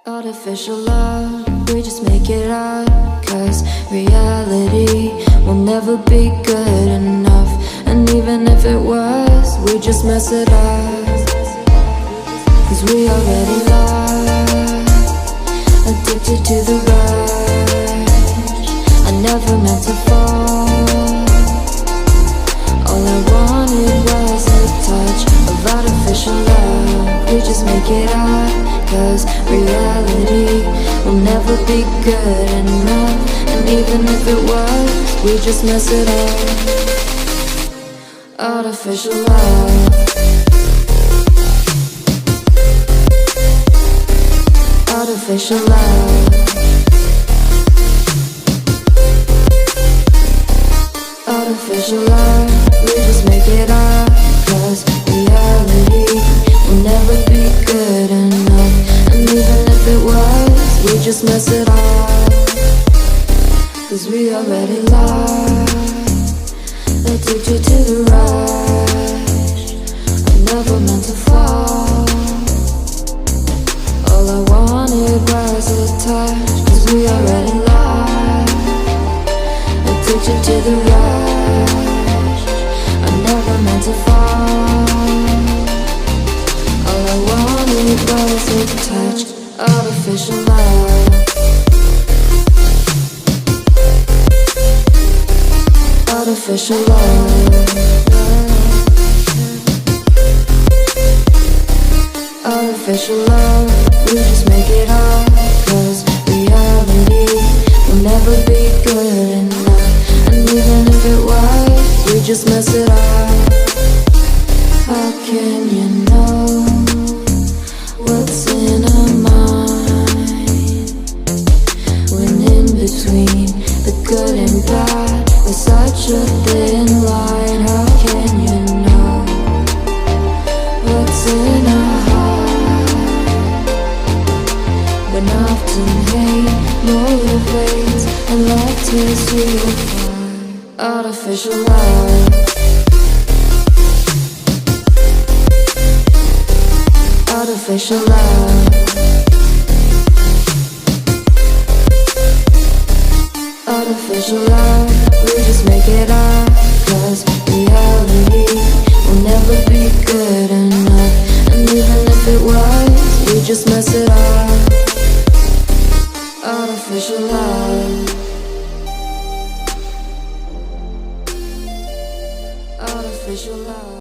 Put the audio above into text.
Artificial love, we just make it up, 'cause reality will never be good enough. And even if it was, we just mess it up, 'cause we already lost, addicted to the rush. I never meant to fall, all I wanted was a touch of artificial love. We just make it up, 'cause reality will never be good enough. And even if it was, we just mess it up. Artificial love, artificial love, artificial love. We just make it up, 'cause reality will never be good enough. And even if it was, we just mess it up, 'cause we already lost, addicted to the rush. I never meant to fall, all I wanted was a touch, 'cause we already lost, addicted to the rush. I never meant to fall, all I wanted was a touch. Artificial love, artificial love, artificial love. We just make it up, 'cause reality will never be good enough. And even if it was, we just mess it up. How can you know what's in our mind, when in between the good and bad there's such a thin line? How can you know what's in our heart, when often hate motivates and love tears you apart? Artificial love, artificial love, artificial love. We just make it up, 'cause reality will never be good enough. And even if it was, we just mess it up.